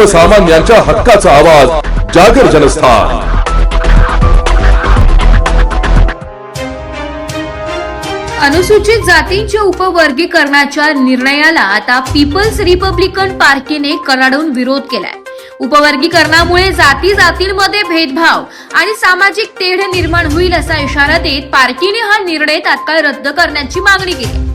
सर्वसामान्यांच्या हक्काचा आवाज जागर जनस्थान। अनुसूचित जातींच्या उपवर्गीकरणाच्या निर्णयाला आता पीपल्स रिपब्लिकन पार्टीने कडाडून विरोध केलाय। उपवर्गीकरणामुळे जातींमध्ये भेदभाव आणि सामाजिक तेढ निर्माण होईल असा इशारा देत पार्टीने हा निर्णय तात्काळ रद्द करण्याची मागणी केली।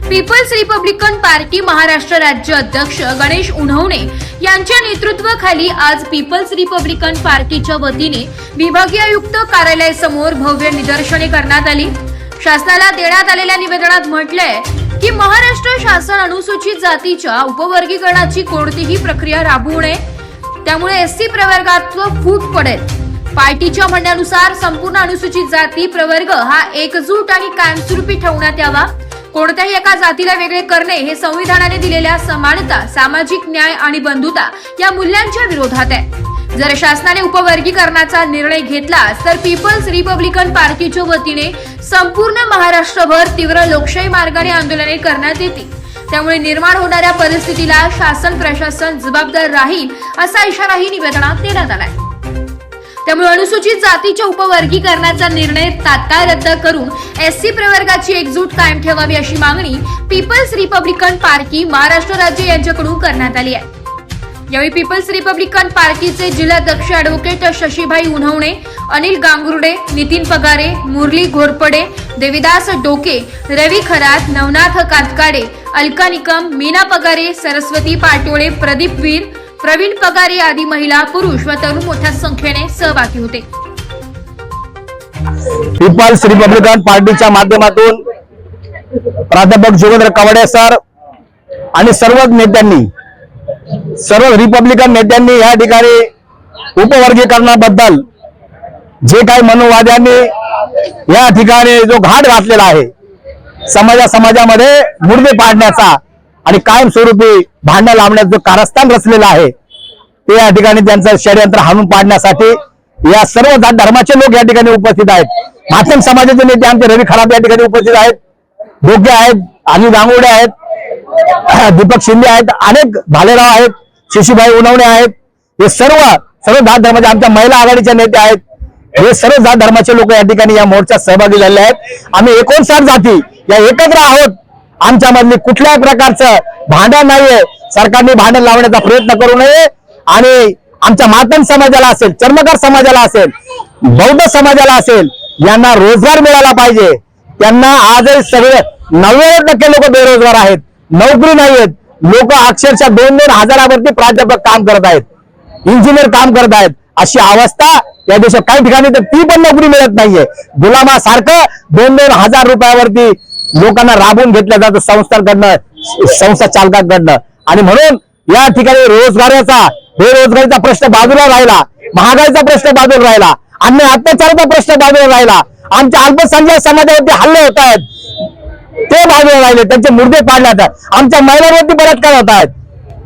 पीपल्स रिपब्लिकन पार्टी महाराष्ट्र राज्य अध्यक्ष गणेश उन्हवणे यांच्या नेतृत्वाखाली आज पीपल्स रिपब्लिकन पार्टीच्या वतीने विभागीय आयुक्त कार्यालयासमोर भव्य निदर्शने करण्यात आली। शासनाला देण्यात आलेल्या निवेदनात म्हटलंय की महाराष्ट्र शासन अनुसूचित जातीच्या उपवर्गीकरणाची कोणतीही प्रक्रिया राबवू नये, त्यामुळे एससी प्रवर्गात फूट पडेल। पार्टीच्या म्हणण्यानुसार संपूर्ण अनुसूचित जाती प्रवर्ग हा एकजूट आणि कायमस्वरूपी ठेवण्यात यावा। कोणत्याही एका जातीला वेगळे करणे हे संविधानाने दिलेल्या समानता, सामाजिक न्याय आणि बंधुता या मूल्यांच्या विरोधात आहे। जर शासनाने उपवर्गीकरणाचा निर्णय घेतला तर पीपल्स रिपब्लिकन पार्टीच्या वतीने संपूर्ण महाराष्ट्रभर तीव्र लोकशाही मार्गाने आंदोलने करण्यात येतील। त्यामुळे निर्माण होणाऱ्या परिस्थितीला शासन प्रशासन जबाबदार राहील असा इशाराही निवेदनात देण्यात आलाय। त्यामुळे अनुसूचित जातीच्या उपवर्गीकरणाचा निर्णय तात्काळ रद्द करून एससी प्रवर्गाची एकजूट कायम ठेवावी अशी मागणी पीपल्स रिपब्लिकन पार्टी महाराष्ट्र राज्य यांच्याकडून करण्यात आली आहे। यावेळी पीपल्स रिपब्लिकन पार्टीचे जिल्हाध्यक्ष ॲडव्होकेट शशीभाई उन्हवणे, अनिल गांगुर्डे, नितीन पगारे, मुरली घोरपडे, देविदास डोके, रवी खरात, नवनाथ कातकाडे, अलका निकम, मीना पगारे, सरस्वती पाटोळे, प्रदीप वीर, प्रवीण पगारे आदी महिला, पुरुष व तरुण मोठ्या संख्येने सहभागी होते। पीपल्स रिपब्लिकन पार्टीच्या माध्यमातून प्राध्यापक जोगेंद्र कवडे सर आणि सर्व रिपब्लिकन नेत्यांनी या ठिकाणी उपवर्गीकरणाबद्दल जे काही मनोवाद्यांनी या ठिकाणी जो घाट घातलेला आहे, समाजामध्ये मुर्दे पाडण्याचा आणि कायमस्वरूपी भांडण लावण्याचं जो कारस्थान रचलेलं आहे, ते या ठिकाणी त्यांचं षडयंत्र हाणून पाडण्यासाठी या सर्व जात धर्माचे लोक या ठिकाणी उपस्थित आहेत। माध्यम समाजाचे नेते आमचे रवी खरात या ठिकाणी उपस्थित आहेत, डोके आहेत, अनिल गांगुर्डे आहेत, दीपक शिंदे आहेत, अनेक भालेराव आहेत, शशीभाई उन्हवणे आहेत। हे सर्व जात धर्माचे आमच्या महिला आघाडीचे नेते आहेत। हे सर्व जात धर्माचे लोक या ठिकाणी या मोर्चात सहभागी झालेले आहेत। आम्ही 59 जाती या एकत्र आहोत। आमच्यामधली कुठल्याही प्रकारचं भांडण नाहीये। सरकारने भांडण लावण्याचा प्रयत्न करू नये आणि आमच्या मातंग समाजाला असेल, चर्मकार समाजाला असेल, बौद्ध समाजाला असेल, यांना रोजगार मिळाला पाहिजे। त्यांना आजही सगळे 90% लोक बेरोजगार आहेत, नोकरी नाहीयेत। लोक अक्षरशः 2-2 हजारावरती प्राध्यापक काम करत आहेत, इंजिनियर काम करत आहेत। अशी अवस्था या देशात काही ठिकाणी तर ती पण नोकरी मिळत नाहीये। गुलामासारखं 2-2 हजार रुपयावरती लोकांना राबवून घेतलं जातं संस्थांकडनं, संस्था चालकांकडनं। आणि म्हणून या ठिकाणी रोजगाराचा, बेरोजगारीचा प्रश्न बाजूला राहिला, महागाईचा प्रश्न बाजूला राहिला, अन्य अत्याचाराचा प्रश्न बाजूला राहिला, आमच्या अल्पसंख्याक समाजावरती हल्ले होत आहेत ते बाजूला राहिले, त्यांचे मुर्दे पाडण्यात, आमच्या महिलांवरती बलात्कार होत आहेत।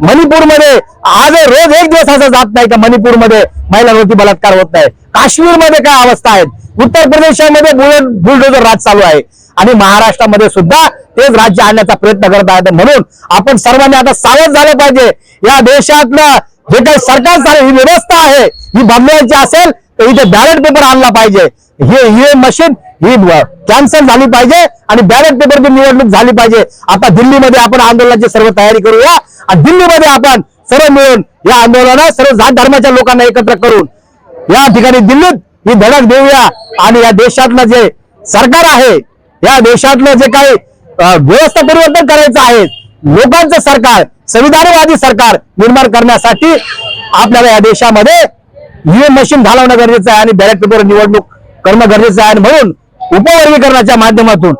मणिपूरमध्ये आज रोज एक दिवस असं जात नाही का मणिपूरमध्ये महिलांवरती बलात्कार होत नाही। काश्मीरमध्ये काय अवस्था आहे, उत्तर प्रदेशामध्ये बुलडोजर राज चालू आहे आणि महाराष्ट्रामध्ये सुद्धा तेच राज्य आणण्याचा प्रयत्न करत आहेत। म्हणून आपण सर्वांनी आता सावध झालं पाहिजे। या देशातलं जे काही सरकार ही व्यवस्था आहे ही बदलायची असेल तर इथे बॅलेट पेपर आणला पाहिजे। हे मशीन ही कॅन्सल झाली पाहिजे आणि बॅलेट पेपरची निवडणूक झाली पाहिजे। आता दिल्लीमध्ये आपण आंदोलनाची सर्व तयारी करूया आणि दिल्लीमध्ये आपण सर्व मिळून या आंदोलनात सर्व जात धर्माच्या लोकांना एकत्र करून या ठिकाणी दिल्लीत ही धडक देऊया आणि या देशातलं जे सरकार आहे, या देशातलं जे काही व्यवस्था परिवर्तन करायचं आहे, लोकांचं सरकार, संविधानवादी सरकार निर्माण करण्यासाठी आपल्याला या देशामध्ये ईव्हीएम मशीन घालवणं गरजेचं आहे आणि बॅलेट पेपर निवडणूक करणं गरजेचं आहे। म्हणून उपवर्गीकरणाच्या माध्यमातून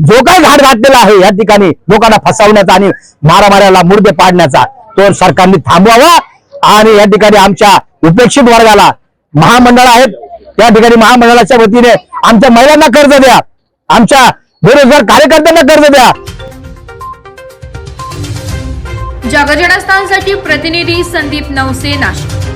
जो काही घाट घातलेला आहे या ठिकाणी लोकांना फसवण्याचा आणि मारामाऱ्याला मुर्दे पाडण्याचा, तो सरकारने थांबवावा आणि या ठिकाणी आमच्या उपेक्षित वर्गाला महामंडळ आहेत, त्या ठिकाणी महामंडळाच्या वतीने आमच्या महिलांना कर्ज द्या, आमच्या बेरोजगार कार्यकर्त्यांना कर्ज द्या। जागर जनस्थानसाठी प्रतिनिधी संदीप नवसे, नाशिक।